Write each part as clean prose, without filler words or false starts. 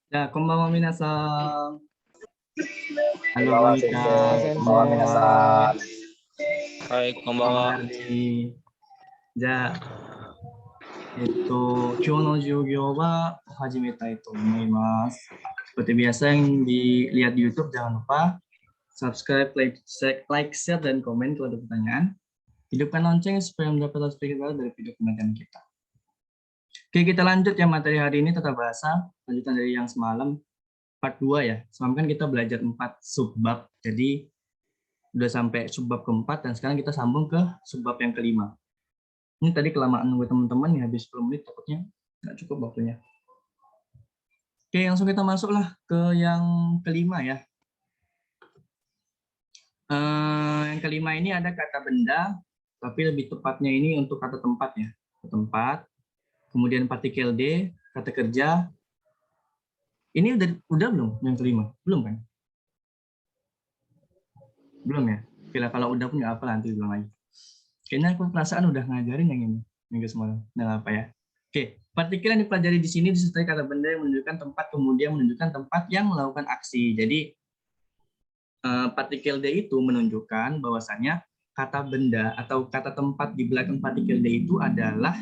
Ya, konbanwa minasan. Halo Konbanwa, Gurita, sensei. Konbanwa, minasan. Hai, konbanwa. Hardy. Ja, 今日の授業は始めたいと思います。Seperti biasa yang dilihat di YouTube, jangan lupa subscribe, like, share, dan komen kalau ada pertanyaan. Hidupkan lonceng supaya mendapat notifikasi baru dari video pengajaran kita. Oke, kita lanjut ya materi hari ini tata bahasa, lanjutan dari yang semalam, part 2 ya. Semalam kan kita belajar 4 subbab, jadi udah sampai subbab keempat dan sekarang kita sambung ke subbab yang kelima. Ini tadi kelamaan nunggu teman-teman ya, habis 10 menit takutnya nggak cukup waktunya. Oke, langsung kita masuklah ke yang kelima ya. Yang kelima ini ada kata benda, tapi lebih tepatnya ini untuk kata tempat ya. Tempat, kemudian partikel D, kata kerja. Ini udah belum yang kelima? Belum kan? Belum ya? Kira kalau udah pun nggak apa nanti bilang lagi. Kayaknya aku perasaan udah ngajarin yang ini minggu semalam. Nggak apa ya. Oke, partikel yang dipelajari di sini disertai kata benda yang menunjukkan tempat, kemudian menunjukkan tempat yang melakukan aksi. Jadi partikel D itu menunjukkan bahwasanya kata benda atau kata tempat di belakang partikel D itu adalah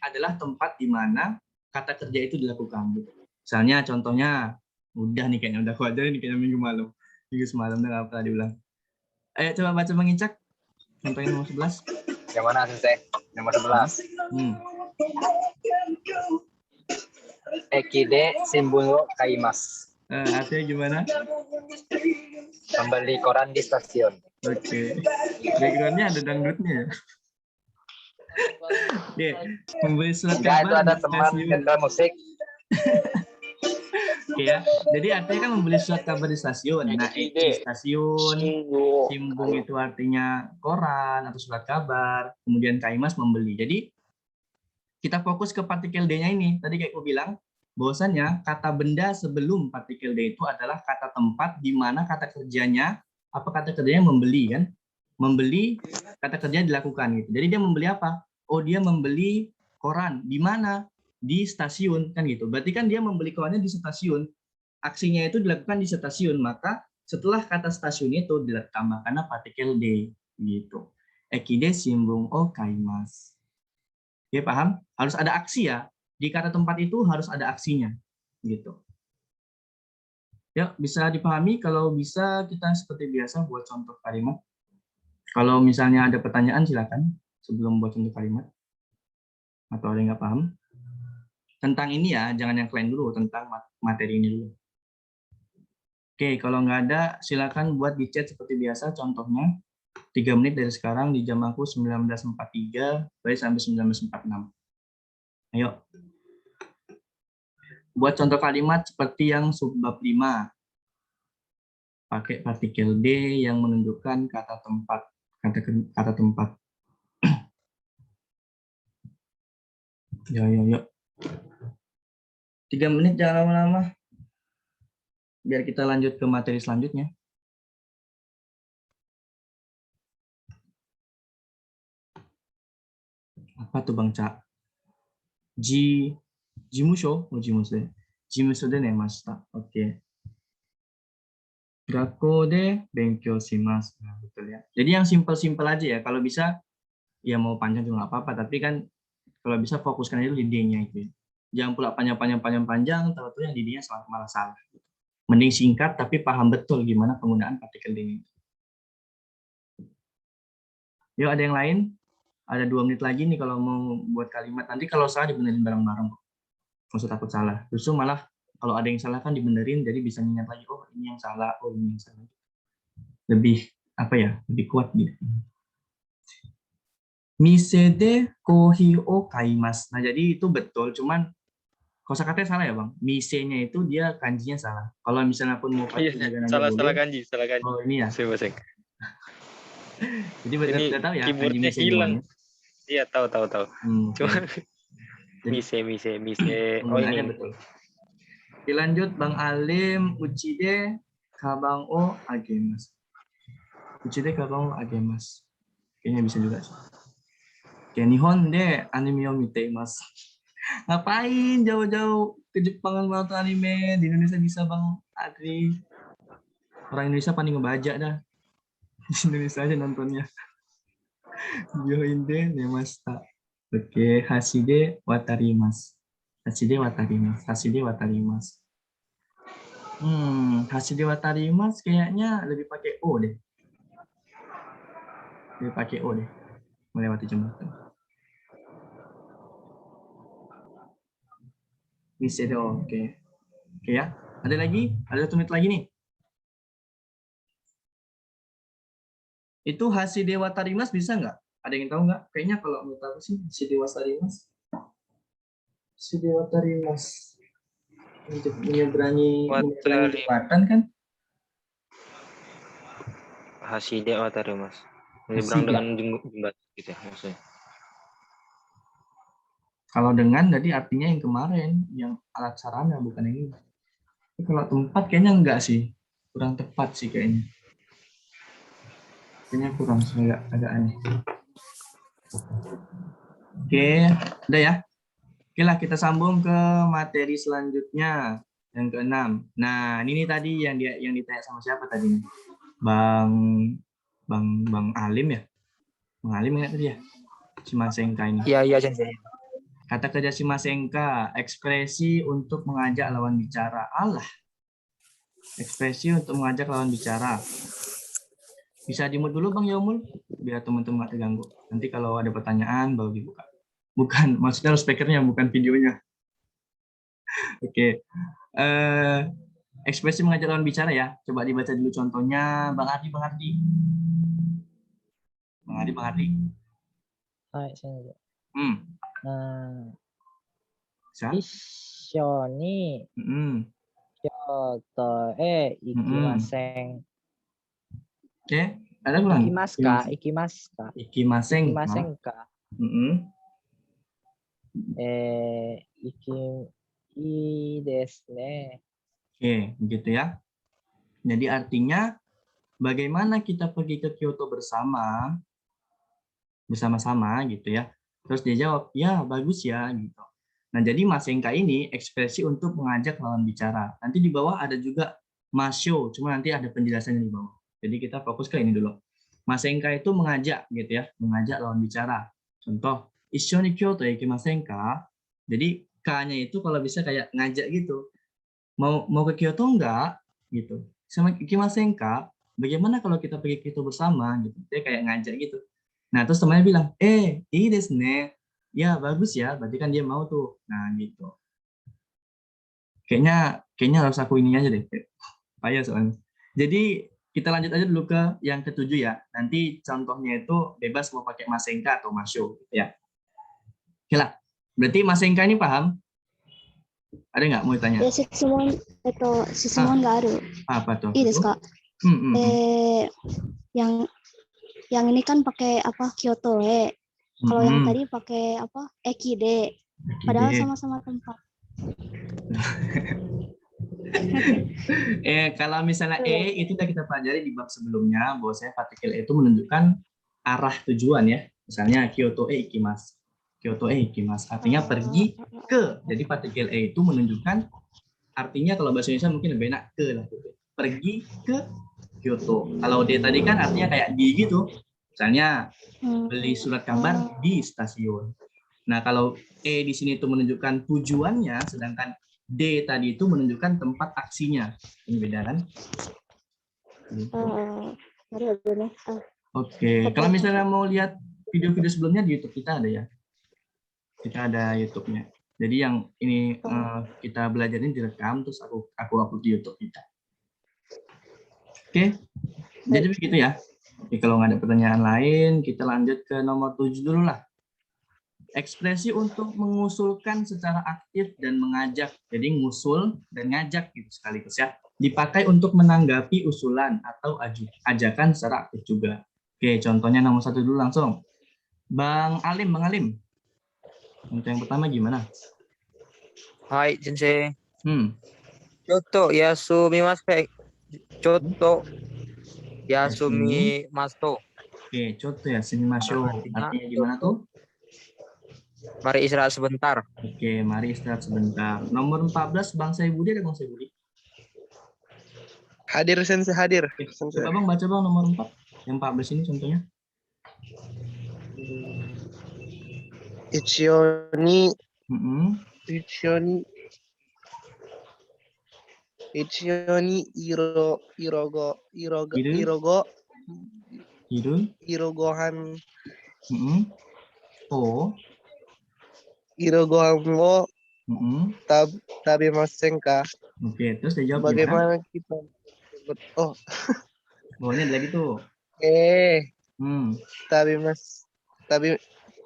adalah tempat di mana kata kerja itu dilakukan. Misalnya contohnya udah nih kayaknya udah aku ajarin nih kayaknya minggu semalam nggak pernah diulang. Ayo coba baca mengincak. Contoh yang nomor 11. Yang mana, sensei? Nomor 11. Ekide Simbuno Kaimas. Artinya gimana? Membeli koran di stasiun. Oke. Backgroundnya ada dangdutnya ya? Oke. Membeli surat kabar. Itu ada teman genre musik. Oke ya. Jadi artinya kan membeli surat kabar di stasiun. Nah, di stasiun, simbung itu artinya koran atau surat kabar. Kemudian kaimas membeli. Jadi kita fokus ke partikel D-nya ini. Tadi kayak aku bilang, bahwasanya kata benda sebelum partikel D itu adalah kata tempat di mana kata kerjanya, kata kerjanya membeli kan? Membeli, kata kerja dilakukan gitu. Jadi dia membeli apa? Oh, dia membeli koran. Di mana? Di stasiun kan gitu. Berarti kan dia membeli korannya di stasiun. Aksinya itu dilakukan di stasiun, maka setelah kata stasiun itu ditambahkan partikel D gitu. Ekide simbung o kaimas. Oke, paham? Harus ada aksi ya. Di kata tempat itu harus ada aksinya gitu. Ya, bisa dipahami. Kalau bisa kita seperti biasa buat contoh kalimat. Kalau misalnya ada pertanyaan silakan sebelum buat contoh kalimat. Atau ada yang nggak paham? Tentang ini ya, jangan yang lain dulu, tentang materi ini dulu. Oke, kalau nggak ada, silakan buat di chat seperti biasa, contohnya 3 menit dari sekarang di jam aku 19.43, baik sampai 19.46. Ayo. Buat contoh kalimat seperti yang subbab 5. Pakai partikel D yang menunjukkan kata tempat. Kata tempat. Yuk. 3 menit jangan lama-lama. Biar kita lanjut ke materi selanjutnya. Apa tuh Bang Cak? Jimusho? Oh, jimusho. Jimusho de nemashita. Oke. Gakko de benkyou shimasu. Nah, betul ya. Jadi yang simpel-simpel aja ya. Kalau bisa, ya mau panjang juga nggak apa-apa. Tapi kan kalau bisa fokuskan itu di D-nya itu. Jangan pula panjang, tahu-tahu yang di D-nya malah salah. Mending singkat tapi paham betul gimana penggunaan partikel D-nya. Yuk, ada yang lain? Ada 2 menit lagi nih kalau mau buat kalimat. Nanti kalau salah dibenerin bareng-bareng. Nggak usah takut salah. Justru malah kalau ada yang salah kan dibenerin, jadi bisa ingat lagi, oh ini yang salah, oh ini yang salah. Lebih, lebih kuat gitu. Mise de kohi o kaimasu. Nah, jadi itu betul, cuman kosakatanya salah ya, Bang. Mise-nya itu dia kanjinya salah. Kalau misalnya pun mau pakai salah kanji. Oh, ini ya. Basing. Jadi betul tahu ya keyboardnya kanji mise hilang. Iya, tahu. Cuma mise. Oh, ini betul. Dilanjut Bang Alim, Uchide kabang o agemasu. Uchide kabang o agemasu. Kayaknya bisa juga sih. Kayak Nihon de anime o mite imasu. Ngapain jauh-jauh ke Jepang nonton anime? Di Indonesia bisa Bang Adri. Orang Indonesia paling ngebajak dah. Di Indonesia aja nontonnya. Join deh, Nemasta. Oke, Hashide Watarimasu. Hashide Watarimasu. Hashide Watarimasu. Hashide Watarimasu kayaknya lebih pakai O deh. Lebih pakai O deh. Melewati jembatan. Misedo, oke. Oke ya. Ada lagi? Ada 1 menit lagi nih. Itu Hashide Watarimasu bisa nggak? Ada yang tahu nggak? Kayaknya kalau menurut aku sih Hashide Watarimasu. Hashide Watarimasu. Untuk menyeberangi jembatan kan? Hashide Watarimasu. Menyeberang dengan jembatan gitu ya maksudnya. Kalau dengan jadi artinya yang kemarin, yang alat sarana bukan yang ini. Tapi kalau tempat kayaknya enggak sih. Kurang tepat sih kayaknya. Kayaknya kurang sih, agak aneh. Oke, udah ya. Oke lah, kita sambung ke materi selanjutnya yang ke-6. Nah, ini tadi yang ditanya sama siapa tadi? Bang Alim ya? Bang Alim ya tadi ya? Shimasenka ini. Iya, Sensei. Kata kerja Shimasenka, ekspresi untuk mengajak lawan bicara. Allah. Ekspresi untuk mengajak lawan bicara. Bisa di-mute dulu Bang Yaumul, biar teman-teman nggak terganggu. Nanti kalau ada pertanyaan baru dibuka. Bukan, maksudnya speakernya, bukan videonya. Oke. Ekspresi mengajak lawan bicara ya. Coba dibaca dulu contohnya. Bang Ardi. Hai, Sensei. さ一緒に 京都へ行きません。 Oke, ada ulang. 行きますか？行きますか？ Ikimasen. 行きませんか？いいですね。 Oke, begitu ya. Jadi artinya bagaimana kita pergi ke Kyoto bersama-sama gitu ya. Terus dia jawab, ya bagus ya gitu. Nah, jadi Masenka ini ekspresi untuk mengajak lawan bicara. Nanti di bawah ada juga Masyo, cuma nanti ada penjelasannya di bawah. Jadi kita fokus ke ini dulu. Masenka itu mengajak gitu ya, mengajak lawan bicara. Contoh, Issho ni Kyoto ikimasenka. Jadi K-nya itu kalau bisa kayak ngajak gitu. Mau ke Kyoto enggak? Gitu. Sama ikimasenka, bagaimana kalau kita pergi ke Kyoto bersama gitu. Dia kayak ngajak gitu. Nah, terus temannya bilang, ii desu ne. Ya, bagus ya. Berarti kan dia mau tuh. Nah, gitu. Kayaknya harus aku ini aja deh. Payah soalnya. Jadi, kita lanjut aja dulu ke yang ke-7 ya. Nanti contohnya itu bebas mau pakai Masenka atau Masyo. Ya. Oke lah. Berarti Masenka ini paham? Ada nggak mau ditanya? 質問がある。 Apa tuh? いいですか？ yang ini kan pakai apa Kyoto e. Kalau yang tadi pakai apa Eki-de. Padahal sama-sama tempat. Kalau misalnya itu sudah kita pelajari di bab sebelumnya, bahwasanya partikel itu menunjukkan arah tujuan ya. Misalnya Kyoto ikimasu. Kyoto ikimasu artinya pergi ke. Jadi partikel itu menunjukkan artinya kalau bahasa Indonesia mungkin lebih enak ke lah gitu. Pergi ke Kyoto. Kalau dia tadi kan artinya kayak di gitu. Misalnya beli surat kabar di stasiun. Nah, kalau di sini itu menunjukkan tujuannya, sedangkan D tadi itu menunjukkan tempat aksinya. Ini beda kan? Oke, kalau misalnya mau lihat video-video sebelumnya di YouTube kita ada ya. Kita ada YouTube-nya. Jadi yang ini kita belajar ini direkam terus aku upload di YouTube kita. Oke. Jadi begitu ya. Oke, kalau nggak ada pertanyaan lain, kita lanjut ke nomor 7 dulu lah. Ekspresi untuk mengusulkan secara aktif dan mengajak. Jadi ngusul dan ngajak gitu sekaligus ya. Dipakai untuk menanggapi usulan atau ajakan secara aktif juga. Oke, contohnya nomor 1 dulu langsung. Bang Alim. Untuk yang pertama gimana? Hai, Sensei. Kyoto yasumimasu. Kyoto yasumimasu. Oke, Kyoto yasumimasu. Artinya gimana tuh? Mari istirahat sebentar. Oke, mari istirahat sebentar. Nomor 14 Bang Saibudi, ada Bang Saibudi? Hadir Sensei, hadir. Sensei. Coba Bang baca Bang nomor 4. Yang 14 ini contohnya. Ichioni Mm-mm. Ichioni Iru. Irogohan Mm-mm. Oh. Irogohan wo Mm-mm. tabemasen ka? Oke, terus dia jawab gimana? Bagaimana kita Oh, Bawahnya ada lagi tuh. Hmm.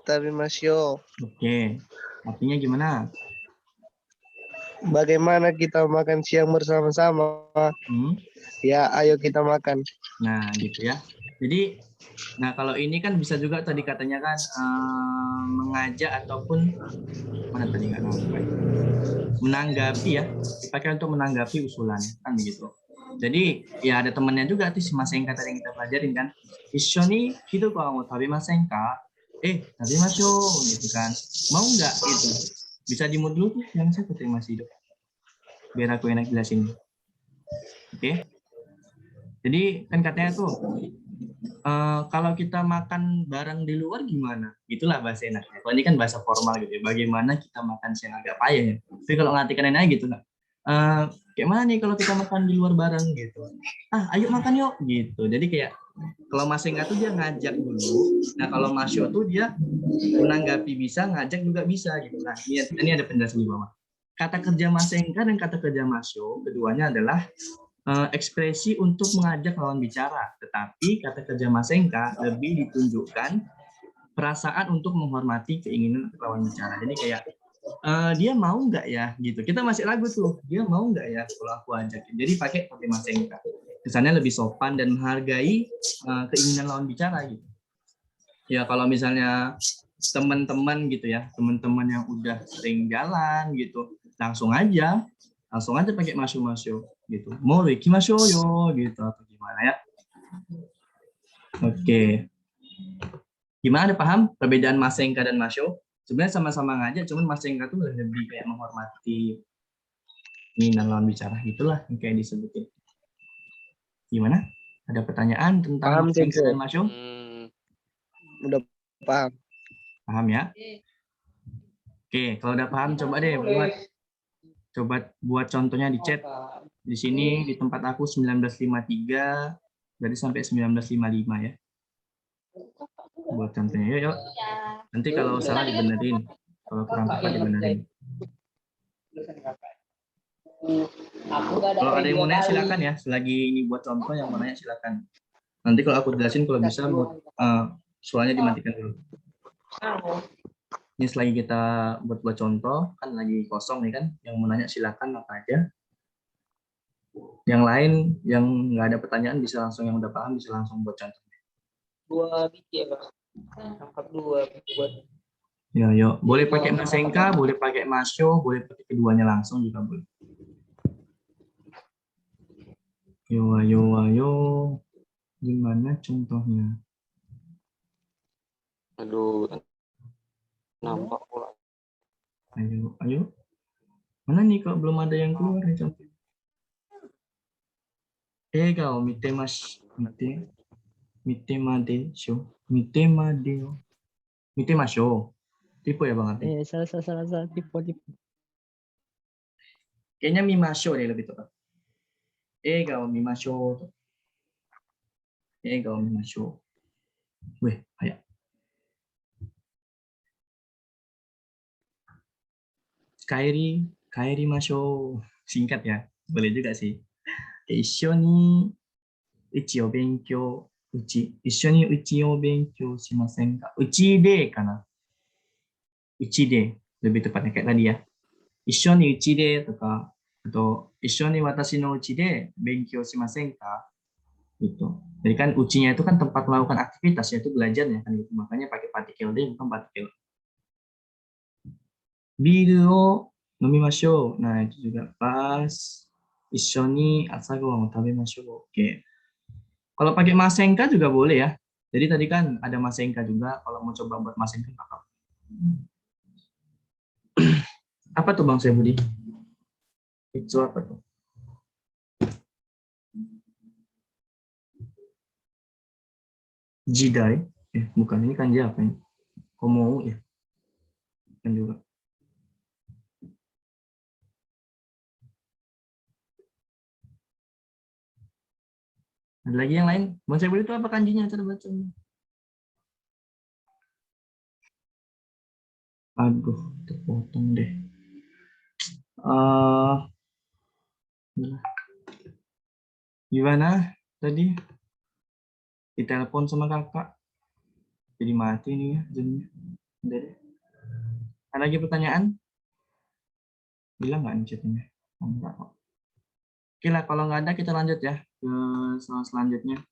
Tabimasyo. Oke. Artinya gimana? Bagaimana kita makan siang bersama-sama? Ya, ayo kita makan. Nah, gitu ya. Jadi, nah kalau ini kan bisa juga tadi katanya kan mengajak ataupun mana tadi nggak nampak. Menanggapi ya, dipakai untuk menanggapi usulan kan begitu. Jadi ya ada temannya juga tuh si Masenka tadi yang kita pelajarin kan. Ishoni hidup kamu tapi Masenka, tapi masyo gitu kan. Mau nggak itu? Bisa di mute dulu tuh yang saya masih hidup. Biar aku enak jelasin. Oke. Jadi kan katanya tuh kalau kita makan bareng di luar gimana? Itulah bahasa enaknya. Kalau ini kan bahasa formal gitu ya. Bagaimana kita makan siang agak payah ya. Tapi kalau ngartikan aja gitu lah. Kayak mana nih kalau kita makan di luar bareng gitu. Ayo makan yuk gitu. Jadi kayak kalau Masenka tuh dia ngajak dulu. Nah kalau Masyo tuh dia menanggapi bisa, ngajak juga bisa gitu. Nah ini ada penjelasan di bawah. Kata kerja Masenka dan kata kerja Masyo keduanya adalah ekspresi untuk mengajak lawan bicara, tetapi kata kerja Masenka lebih ditunjukkan perasaan untuk menghormati keinginan lawan bicara. Jadi kayak dia mau nggak ya gitu. Kita masih ragu tuh, dia mau nggak ya kalau aku ajak. Jadi pakai Masenka. Kesannya lebih sopan dan menghargai keinginan lawan bicara gitu. Ya kalau misalnya teman-teman gitu ya, teman-teman yang udah sering jalan gitu, langsung aja pakai masyo gitu. Mau ikimashou yo gitu atau gimana ya. Oke. Gimana paham perbedaan Masenka dan Masyo? Sebenarnya sama-sama ngajak, cuman Masenka tuh lebih kayak menghormati keinginan lawan bicara, gitulah yang kayak disebutin. Gimana? Ada pertanyaan tentang Masenka dan Masyo? Udah paham. Paham ya? Oke, kalau udah paham coba deh buat contohnya di chat. Di sini di tempat aku 1953 berarti sampai 1955 ya. Buat contohnya yuk. Nanti kalau salah dibenerin. Kalau kurang tepat dibenerin. Kalau ada yang mau nanya silakan ya. Selagi ini buat contoh yang mau nanya silakan. Nanti kalau aku jelasin kalau bisa suaranya dimatikan dulu. Ini selagi kita buat contoh kan lagi kosong nih kan. Yang mau nanya silakan apa aja. Yang lain yang nggak ada pertanyaan bisa langsung, yang udah paham bisa langsung buat contoh. 2 biji ya, Mas. Angkat 2 buat. Yo, boleh pakai Masenka, boleh pakai Masyo, boleh pakai keduanya langsung juga boleh. Yo. Gimana contohnya? Aduh, nampak pula. Ayo. Mana nih kok belum ada yang keluar nih contoh. Ga o mitemasu. Tipe ya Bang Arti? Salah tipe. Kayaknya mimasho deh lebih tepat. Ga o mimasho. Weh, ayo. Kairi masho. Singkat ya. Boleh juga sih. Ishoni uchi o benkyou. Ishoni uchi o benkyou shimasen ka? Uchi de kana? Uchi de. Lebih tepatnya kayak tadi ya. Ishoni uchi de atau ishoni watashi no uchi de benkyou shimasen ka? Gitu. Jadi kan uchinya itu kan tempat melakukan aktivitas, yaitu belajarnya kan gitu. Makanya pakai partikel D bukan partikel. Biru o nomimashou. Nah, itu juga pas. Ishoni asagohan o tabemashou. Oke. Kalau pakai Masenka juga boleh ya. Jadi tadi kan ada Masenka juga. Kalau mau coba buat Masenka apa? Apa tuh Bang Syabudi? Itu apa tuh? Jidai? Bukan, ini kanji apa ini? Komou ya? Kan juga. Ada lagi yang lain? Bang Syabudi itu apa kanjinya? Coba baca. Aduh, terpotong deh. Gimana tadi? Ditelepon sama kakak. Jadi mati nih ya jamnya. Udah deh. Ada lagi pertanyaan? Bilang nggak nih chatnya? Enggak kok. Oke lah, kalau nggak ada kita lanjut ya ke soal selanjutnya.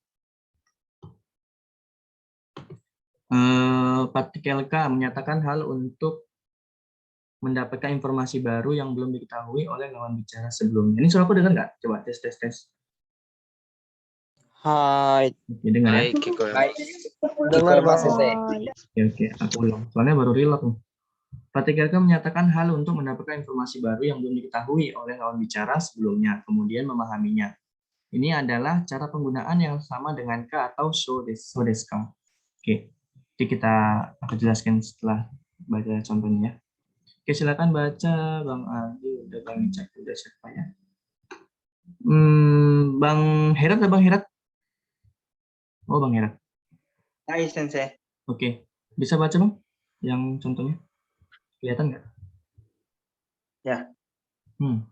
Partikel K menyatakan hal untuk mendapatkan informasi baru yang belum diketahui oleh lawan bicara sebelumnya. Ini suara aku dengar nggak? Coba tes. Hai. Oke, dengar ya? Hai. Dengar Bang. Oke, aku ulang. Soalnya baru relate nih. Partikel K menyatakan hal untuk mendapatkan informasi baru yang belum diketahui oleh lawan bicara sebelumnya, kemudian memahaminya. Ini adalah cara penggunaan yang sama dengan K atau so desu ka. Oke, jadi kita akan jelaskan setelah baca contohnya. Oke, silakan baca Bang Adi, udah Bang Cak, udah siapa ya? Bang Herat atau Bang Herat? Oh, Bang Herat. Hai, Sensei. Oke, bisa baca Bang yang contohnya? Kelihatan nggak? Ya. Hmm.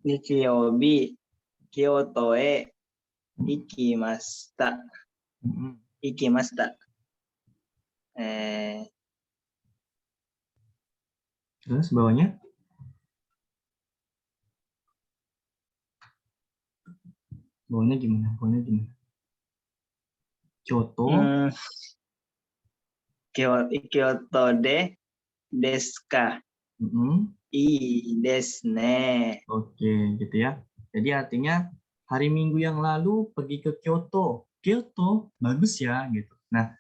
Nichiyobi, Kyoto e ikimashita. Ikimashita. Terus bawahnya? Bawahnya gimana? Kyoto. Kyoto de desu ka? I desu ne. Oke, gitu ya. Jadi artinya hari Minggu yang lalu pergi ke Kyoto. Kyoto, bagus ya, gitu. Nah,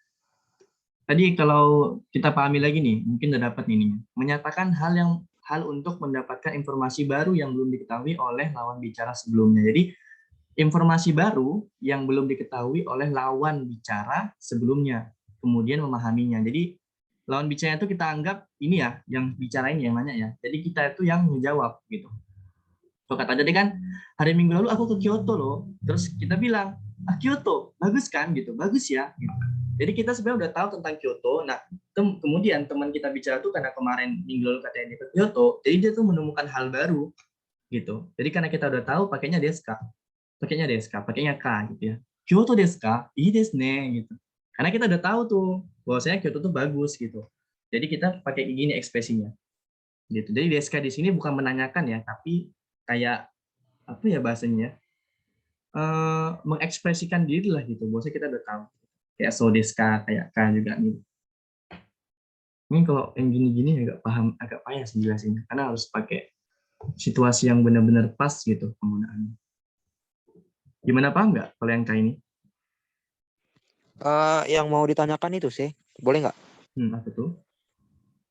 tadi kalau kita pahami lagi nih, mungkin udah dapat ininya. Menyatakan hal untuk mendapatkan informasi baru yang belum diketahui oleh lawan bicara sebelumnya. Jadi informasi baru yang belum diketahui oleh lawan bicara sebelumnya, kemudian memahaminya. Jadi lawan bicara itu kita anggap ini ya, yang bicarain yang nanya ya. Jadi kita itu yang menjawab gitu. So kata tadi kan, hari Minggu lalu aku ke Kyoto loh. Terus kita bilang, Kyoto, bagus kan gitu, bagus ya. Gitu. Jadi kita sebenarnya udah tahu tentang Kyoto. Nah, kemudian teman kita bicara tuh karena kemarin Minggu lalu katanya dia ke Kyoto, jadi dia tuh menemukan hal baru gitu. Jadi karena kita udah tahu pakainya desu ka, pakainya ka gitu ya. Kyoto desu ka? Ii desu ne gitu. Karena kita udah tahu tuh bahwasanya Kyoto tuh bagus gitu. Jadi kita pakai gini ekspresinya. Gitu. Jadi desu ka di sini bukan menanyakan ya, tapi kayak apa ya bahasanya, mengekspresikan diri lah gitu. Bahwasanya kita udah tahu. Kayak so desu ka, kayak ka juga nih. Ini kalau yang gini-gini agak payah sih jelasinnya. Karena harus pakai situasi yang benar-benar pas gitu penggunaannya. Gimana, paham nggak kalau yang kayak ini? Yang mau ditanyakan itu sih, boleh nggak? Apa tuh?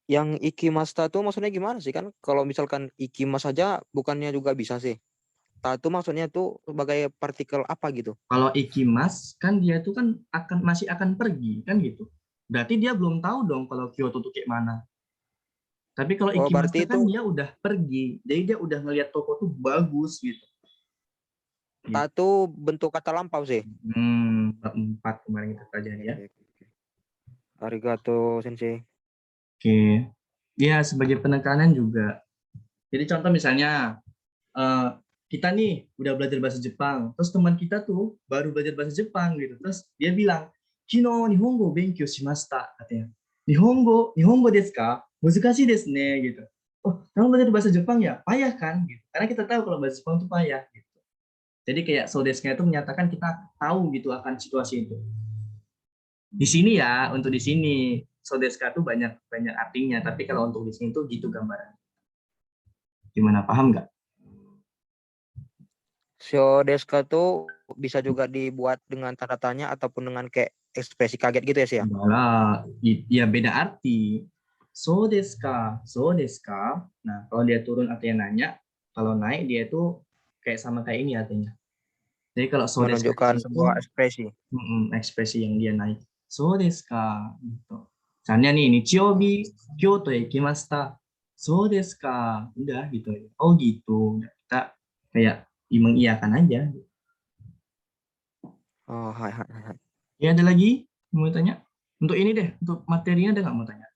Yang ikimasta tuh maksudnya gimana sih? Kan kalau misalkan ikimas saja bukannya juga bisa sih. Ta itu maksudnya tuh sebagai partikel apa gitu? Kalau ikimas kan dia tuh kan masih akan pergi kan gitu. Berarti dia belum tahu dong kalau Kyoto tuh kayak mana. Tapi kalau ikimas kan dia udah pergi. Jadi dia udah ngelihat toko tuh bagus gitu. Ta itu bentuk kata lampau sih. 4 kemarin kita pelajari ya. Arigato sensei. Oke. Ya sebagai penekanan juga. Jadi contoh misalnya kita nih udah belajar bahasa Jepang, terus teman kita tuh baru belajar bahasa Jepang gitu, terus dia bilang, Kino Nihongo benkyou shimashita, katanya. Nihongo desu ka? Muzukashi desu ne, gitu. Oh, kamu belajar bahasa Jepang ya? Payah kan? Gitu. Karena kita tahu kalau bahasa Jepang itu payah. Gitu. Jadi kayak so desu ka itu menyatakan kita tahu gitu akan situasi itu. Di sini ya, untuk di sini so desu ka itu banyak artinya, tapi kalau untuk di sini tuh gitu gambaran. Gimana, paham nggak? So desu ka tuh bisa juga dibuat dengan tanda tanya ataupun dengan kayak ekspresi kaget gitu ya sih ya? Malah, ya beda arti. So desu ka. So desu ka. Nah, kalau dia turun artinya nanya, kalau naik dia itu kayak sama kayak ini artinya. Jadi kalau so desu ka Menunjukkan itu, sebuah ekspresi. ekspresi yang dia naik. So desu ka. Gitu. Misalnya nih, Nichiyoubi Kyoto e ikimashita. So desu ka. Udah gitu. Oh gitu. Kita kayak mengiyakan aja. Oh, hai, hai, hai. Ya, ada lagi mau tanya? Untuk ini deh, untuk materinya ada nggak mau tanya?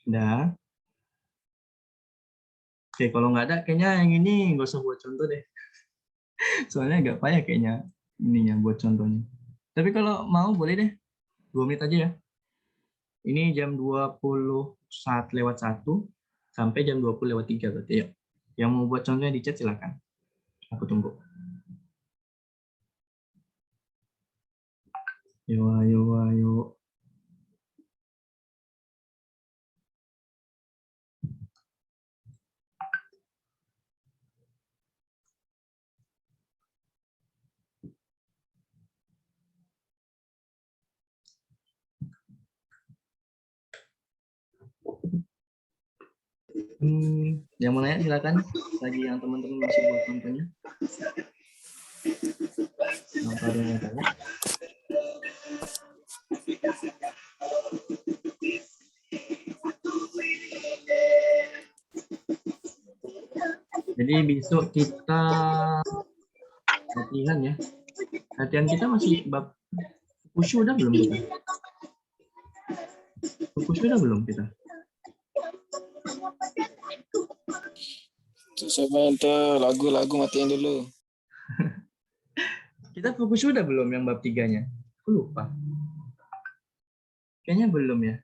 Udah. Oke, kalau nggak ada, kayaknya yang ini nggak usah buat contoh deh. Soalnya agak payah kayaknya ininya buat contohnya. Tapi kalau mau boleh deh, 2 menit aja ya. Ini jam 21:01 sampai jam 20:03 berarti ya. Yang mau buat contohnya di chat silakan. Aku tunggu. Yo, ayo, ayo. Yang mau nanya silakan. Lagi yang teman-teman masih buat contohnya. Apa ada yang tanya? Jadi besok kita latihan ya. Latihan kita masih bab Fukushu udah belum kita? Fukushu udah belum kita? Coba tuh lagu-lagu matiin dulu. Kita Fukushu udah belum yang bab 3-nya? Aku lupa. Kayaknya belum ya.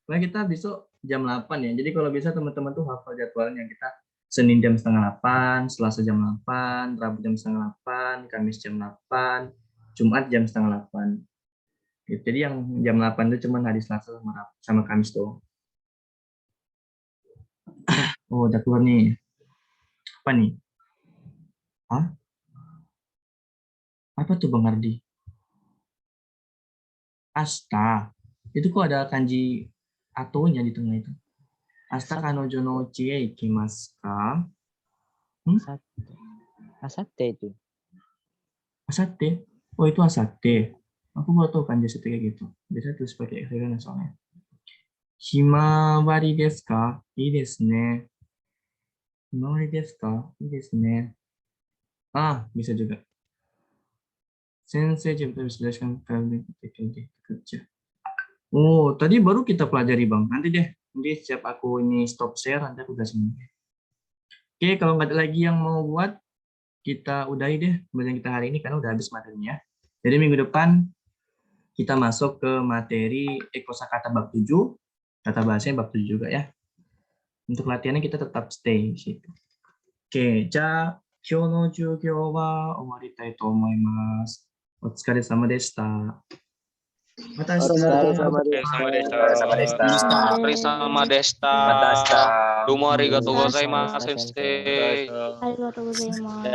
Nah, kita besok jam 8 ya. Jadi kalau bisa teman-teman tuh hafal jadwalnya. Kita Senin jam 7:30, Selasa jam 8, Rabu jam 7:30, Kamis jam 8, Jumat jam 7:30. Jadi yang jam 8 itu cuma hari Selasa sama Kamis tuh. Oh, udah keluar nih. Apa nih? Hah? Apa tuh Bang Ardi? Asta. Itu kok ada kanji atonya di tengah itu. Asta kanojo no uchi e ikimasu ka? Asate itu. Asate? Oh, itu asate. Aku baru tahu kanji asate kayak gitu. Biasanya tulis pakai hiragana soalnya. Himawari desu ka? Ii desu ne. Himawari desu ka? Ii desu ne. Ah, bisa juga. Sensei coba jelaskan kalian kerja. Oh, tadi baru kita pelajari Bang. Nanti deh, setiap aku ini stop share, nanti aku kasih. Oke, kalau nggak ada lagi yang mau buat, kita udahi deh pembelajaran kita hari ini karena udah habis materinya. Jadi minggu depan kita masuk ke materi kosakata bab 7, tata bahasanya bab 7 juga ya. Untuk latihannya kita tetap stay di situ. Oke, ja, kyou no jugyou wa owaritai to omoimasu. Otsukaresama deshita. Sama Desta. Domo arigatou gozaimasu, sensei. Arigatou gozaimasu.